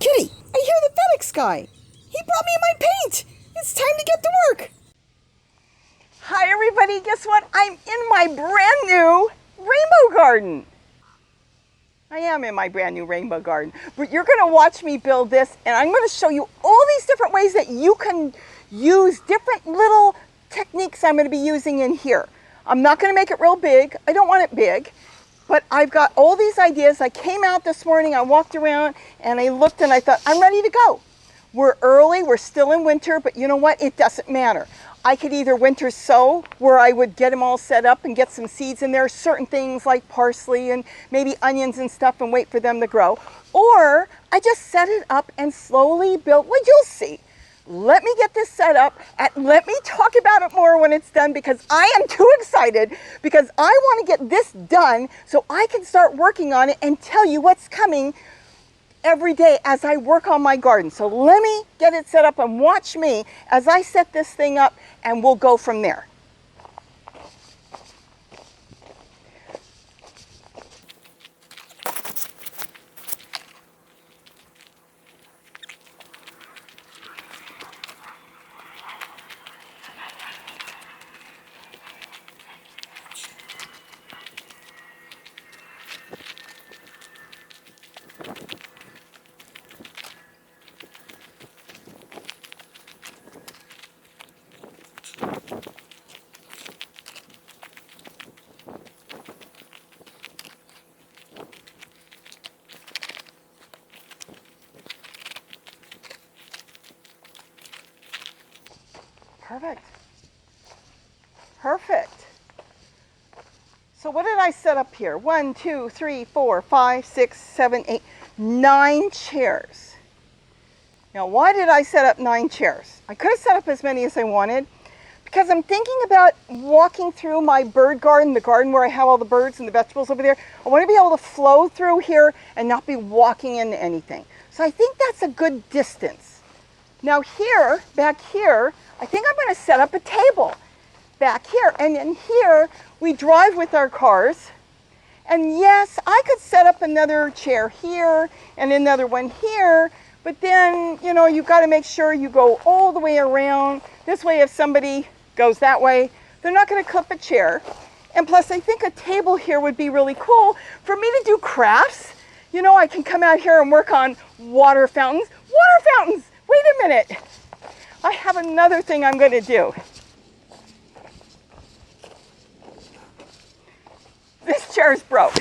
Kitty, I hear the FedEx guy. He brought me my paint. It's time to get to work. Hi everybody, guess what? I'm in my brand new rainbow garden. I am in my brand new rainbow garden, but you're gonna watch me build this and I'm gonna show you all these different ways that you can use different little techniques I'm gonna be using in here. I'm not gonna make it real big. I don't want it big, but I've got all these ideas. I came out this morning, I walked around and I looked and I thought, I'm ready to go. We're early, we're still in winter, but you know what? It doesn't matter. I could either winter sow, where I would get them all set up and get some seeds in there, certain things like parsley and maybe onions and stuff, and wait for them to grow. Or I just set it up and slowly build. Well, you'll see. Let me get this set up and let me talk about it more when it's done, because I am too excited, because I want to get this done so I can start working on it and tell you what's coming every day as I work on my garden. So let me get it set up and watch me as I set this thing up, and we'll go from there. Perfect. Perfect. So what did I set up here? 1, 2, 3, 4, 5, 6, 7, 8, 9 chairs. Now, why did I set up 9 chairs? I could have set up as many as I wanted, because I'm thinking about walking through my bird garden, the garden where I have all the birds and the vegetables over there. I want to be able to flow through here and not be walking into anything. So I think that's a good distance. Now here, back here, I think I'm going to set up a table back here. And in here, we drive with our cars. And yes, I could set up another chair here and another one here. But then, you know, you've got to make sure you go all the way around. This way, if somebody goes that way, they're not going to clip a chair. And plus, I think a table here would be really cool for me to do crafts. You know, I can come out here and work on water fountains. Water fountains! Wait a minute. I have another thing I'm going to do. This chair is broke.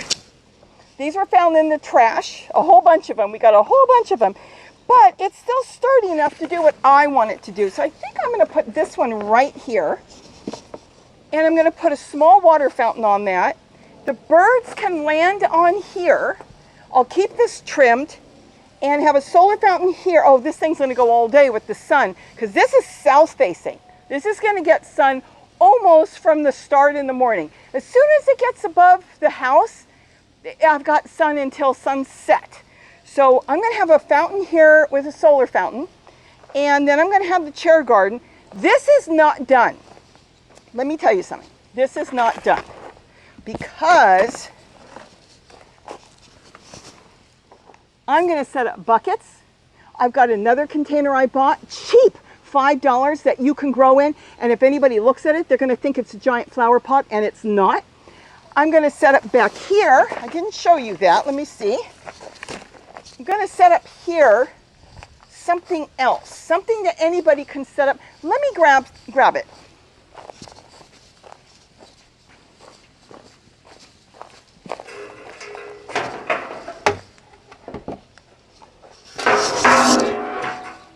These were found in the trash, a whole bunch of them. We got a whole bunch of them. But it's still sturdy enough to do what I want it to do. So I think I'm going to put this one right here. And I'm going to put a small water fountain on that. The birds can land on here. I'll keep this trimmed and have a solar fountain here. Oh, this thing's going to go all day with the sun, because this is south facing. This is going to get sun almost from the start in the morning. As soon as it gets above the house, I've got sun until sunset. So I'm going to have a fountain here with a solar fountain, and then I'm going to have the chair garden. This is not done. Let me tell you something. This is not done, because I'm going to set up buckets. I've got another container I bought, cheap, $5, that you can grow in. And if anybody looks at it, they're going to think it's a giant flower pot, and it's not. I'm going to set up back here. I didn't show you that. Let me see. I'm going to set up here something else, something that anybody can set up. Let me grab it.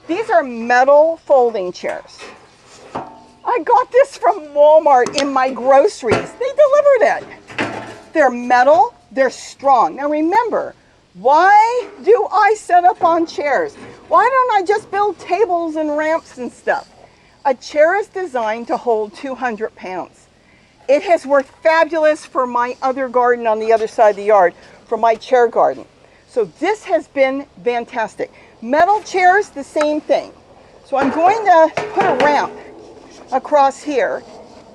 These are metal folding chairs. I got this from Walmart in my groceries. They delivered it. They're metal, they're strong. Now remember, why do I set up on chairs? Why don't I just build tables and ramps and stuff? A chair is designed to hold 200 pounds. It has worked fabulous for my other garden on the other side of the yard, for my chair garden. So this has been fantastic. Metal chairs, the same thing. So I'm going to put a ramp across here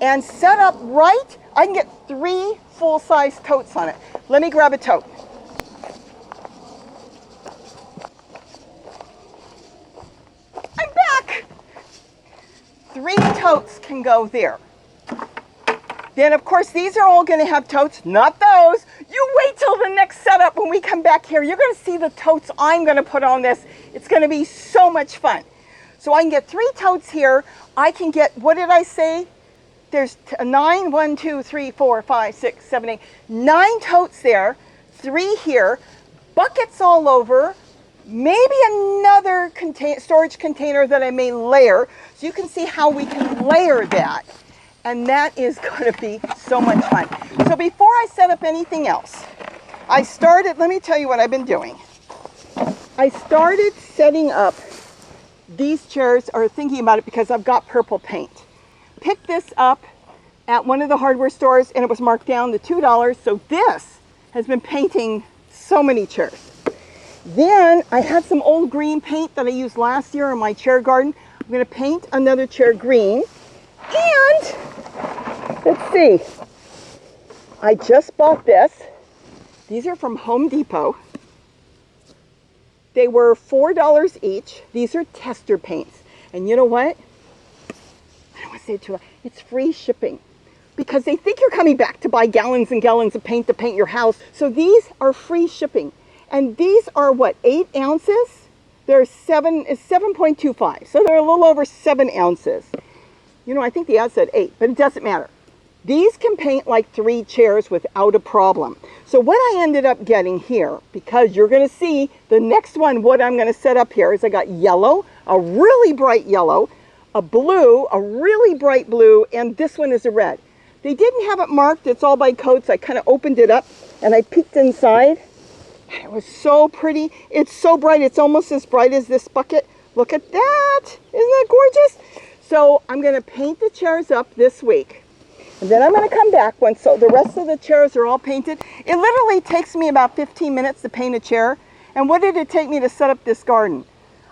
and set up right. I can get 3 full-size totes on it. Let me grab a tote. totes can go there. Then, of course, these are all going to have totes, not those. You wait till the next setup when we come back here. You're going to see the totes I'm going to put on this. It's going to be so much fun. So I can get 3 totes here. I can get, what did I say? There's 9, 1, 2, 3, 4, 5, 6, 7, 8, 9 totes there, 3 here, buckets all over, maybe another storage container that I may layer. So you can see how we can layer that. And that is going to be so much fun. So before I set up anything else, let me tell you what I've been doing. I started setting up these chairs, or thinking about it, because I've got purple paint. Picked this up at one of the hardware stores and it was marked down to $2. So this has been painting so many chairs. Then I had some old green paint that I used last year in my chair garden. I'm going to paint another chair green. And let's see, I just bought this. These are from Home Depot. They were $4 each. These are tester paints. And you know what? I don't want to say it too loud. It's free shipping, because they think you're coming back to buy gallons and gallons of paint to paint your house. So these are free shipping. And these are what, 8 ounces? They're 7.25. So they're a little over 7 ounces. You know, I think the ad said 8, but it doesn't matter. These can paint like 3 chairs without a problem. So what I ended up getting here, because you're going to see the next one, what I'm going to set up here is I got yellow, a really bright yellow, a blue, a really bright blue, and this one is a red. They didn't have it marked. It's all by coats. I kind of opened it up and I peeked inside. It was so pretty. It's so bright. It's almost as bright as this bucket. Look at that. Isn't that gorgeous? So I'm going to paint the chairs up this week. And then I'm going to come back when the rest of the chairs are all painted. It literally takes me about 15 minutes to paint a chair. And what did it take me to set up this garden?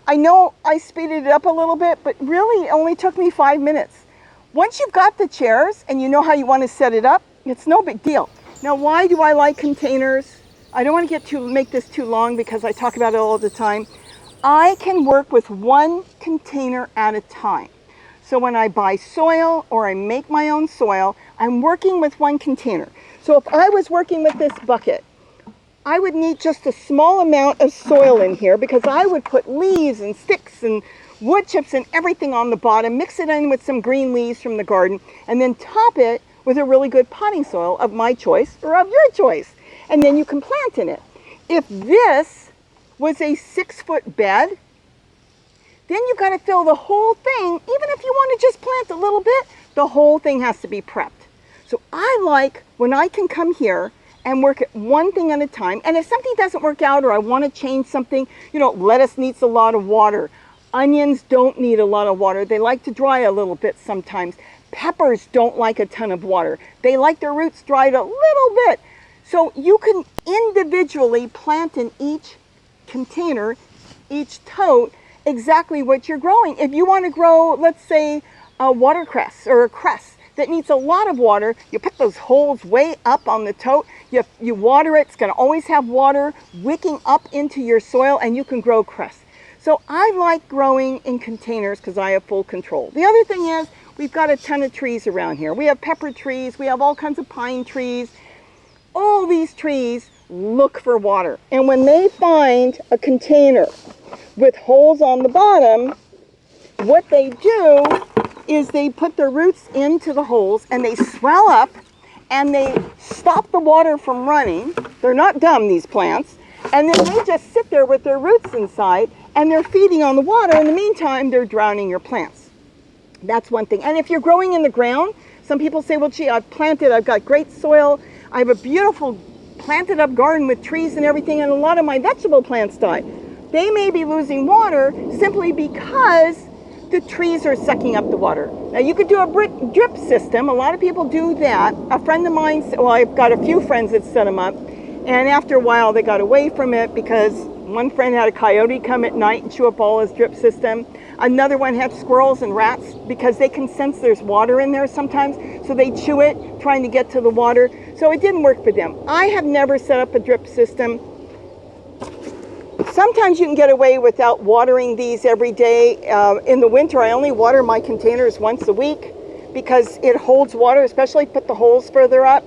I know I speeded it up a little bit, but really it only took me 5 minutes. Once you've got the chairs and you know how you want to set it up, it's no big deal. Now, why do I like containers? I don't want to make this too long because I talk about it all the time. I can work with 1 container at a time. So when I buy soil or I make my own soil, I'm working with 1 container. So if I was working with this bucket, I would need just a small amount of soil in here, because I would put leaves and sticks and wood chips and everything on the bottom, mix it in with some green leaves from the garden, and then top it with a really good potting soil of my choice or of your choice. And then you can plant in it. If this was a 6-foot bed, then you got to fill the whole thing. Even if you want to just plant a little bit, the whole thing has to be prepped. So I like when I can come here and work at 1 thing at a time. And if something doesn't work out or I want to change something, you know, lettuce needs a lot of water. Onions don't need a lot of water. They like to dry a little bit sometimes. Peppers don't like a ton of water. They like their roots dried a little bit. So you can individually plant in each container, each tote, exactly what you're growing. If you want to grow, let's say, a watercress or a cress that needs a lot of water, you put those holes way up on the tote, you water it, it's going to always have water wicking up into your soil, and you can grow cress. So I like growing in containers because I have full control. The other thing is, we've got a ton of trees around here. We have pepper trees, we have all kinds of pine trees. All these trees look for water. And when they find a container with holes on the bottom, what they do is they put their roots into the holes and they swell up and they stop the water from running. They're not dumb, these plants. And then they just sit there with their roots inside and they're feeding on the water. In the meantime, they're drowning your plants. That's one thing. And if you're growing in the ground, some people say, well, gee, I've got great soil. I have a beautiful planted up garden with trees and everything, and a lot of my vegetable plants die. They may be losing water simply because the trees are sucking up the water. Now you could do a drip system. A lot of people do that. A friend of mine, well, I've got a few friends that set them up, and after a while they got away from it because one friend had a coyote come at night and chew up all his drip system. Another one had squirrels and rats because they can sense there's water in there sometimes, so they chew it trying to get to the water. So it didn't work for them. I have never set up a drip system. Sometimes you can get away without watering these every day. In the winter, I only water my containers once a week. because it holds water, especially put the holes further up.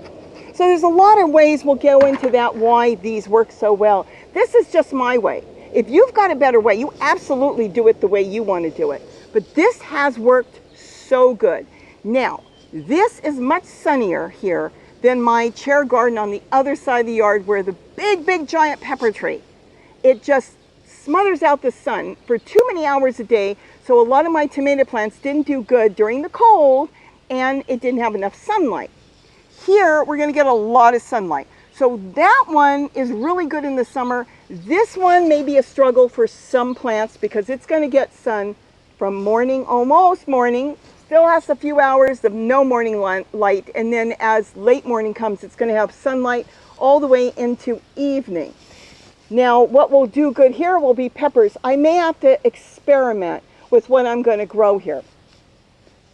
So there's a lot of ways we'll go into that why these work so well. This is just my way. If you've got a better way, you absolutely do it the way you want to do it. But this has worked so good. Now, this is much sunnier here than my chair garden on the other side of the yard where the big giant pepper tree, it just smothers out the sun for too many hours a day. So a lot of my tomato plants didn't do good during the cold and it didn't have enough sunlight. Here, we're gonna get a lot of sunlight. So that one is really good in the summer. This one may be a struggle for some plants because it's gonna get sun from morning, almost morning, still has a few hours of no morning light, and then as late morning comes, it's gonna have sunlight all the way into evening. Now, what will do good here will be peppers. I may have to experiment with what I'm gonna grow here.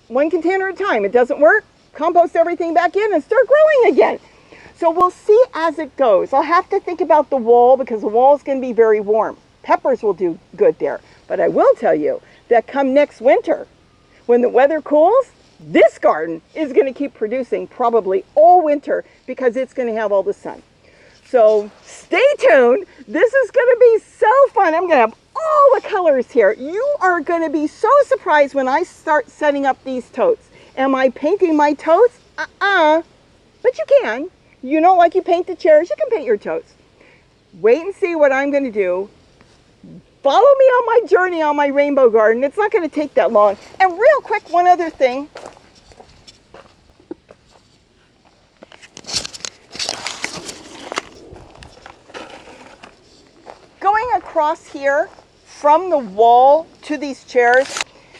One container at a time. It doesn't work, compost everything back in and start growing again. So we'll see as it goes. I'll have to think about the wall because the wall is going to be very warm. Peppers will do good there. But I will tell you that come next winter, when the weather cools, this garden is going to keep producing probably all winter because it's going to have all the sun. So stay tuned. This is going to be so fun. I'm going to have all the colors here. You are going to be so surprised when I start setting up these totes. Am I painting my totes? But you can. You know, like you paint the chairs, you can paint your totes. Wait and see what I'm going to do. Follow me on my journey on my rainbow garden. It's not going to take that long. And real quick, one other thing. Going across here from the wall to these chairs,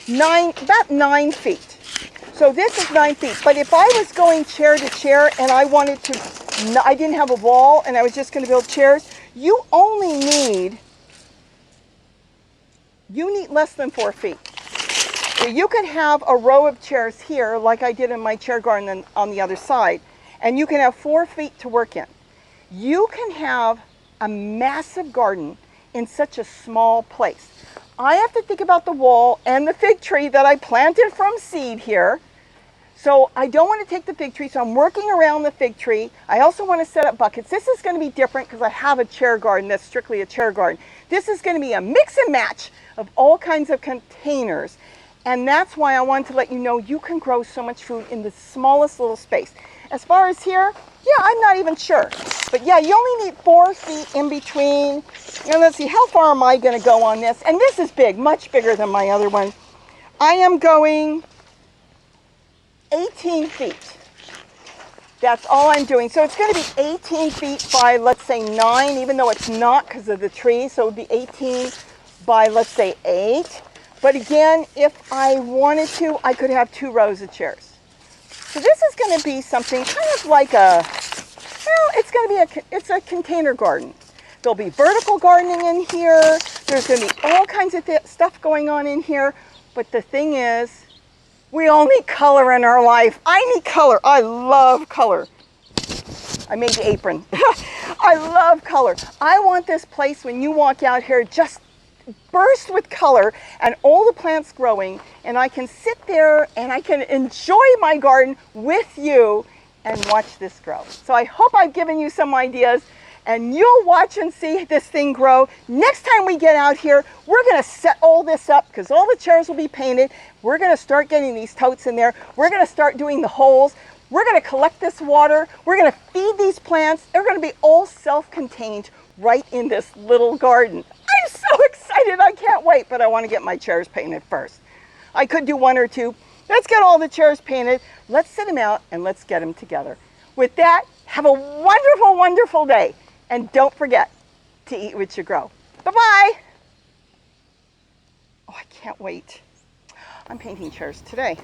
about 9 feet. So this is 9 feet, but if I was going chair to chair and I didn't have a wall and I was just going to build chairs, you need less than 4 feet. So you could have a row of chairs here, like I did in my chair garden on the other side, and you can have 4 feet to work in. You can have a massive garden in such a small place. I have to think about the wall and the fig tree that I planted from seed here. So I don't want to take the fig tree, so I'm working around the fig tree. I also want to set up buckets. This is going to be different because I have a chair garden that's strictly a chair garden. This is going to be a mix and match of all kinds of containers. And that's why I wanted to let you know you can grow so much food in the smallest little space. As far as here, yeah, I'm not even sure. But yeah, you only need 4 feet in between. And let's see, how far am I going to go on this? And this is big, much bigger than my other one. I am going 18 feet. That's all I'm doing. So it's going to be 18 feet by, let's say, 9, even though it's not because of the tree. So it would be 18 by, let's say, 8. But again, if I wanted to, I could have 2 rows of chairs. So this is going to be something kind of like it's a container garden. There'll be vertical gardening in here. There's going to be all kinds of stuff going on in here. But the thing is, we all need color in our life. I need color. I love color. I made the apron. I love color. I want this place when you walk out here just burst with color and all the plants growing, and I can sit there and I can enjoy my garden with you and watch this grow. So I hope I've given you some ideas and you'll watch and see this thing grow. Next time we get out here, we're gonna set all this up because all the chairs will be painted. We're gonna start getting these totes in there. We're gonna start doing the holes. We're gonna collect this water. We're gonna feed these plants. They're gonna be all self-contained right in this little garden. I'm so excited, I can't wait, but I wanna get my chairs painted first. I could do 1 or 2. Let's get all the chairs painted. Let's set them out and let's get them together. With that, have a wonderful, wonderful day. And don't forget to eat what you grow. Bye-bye. Oh, I can't wait. I'm painting chairs today.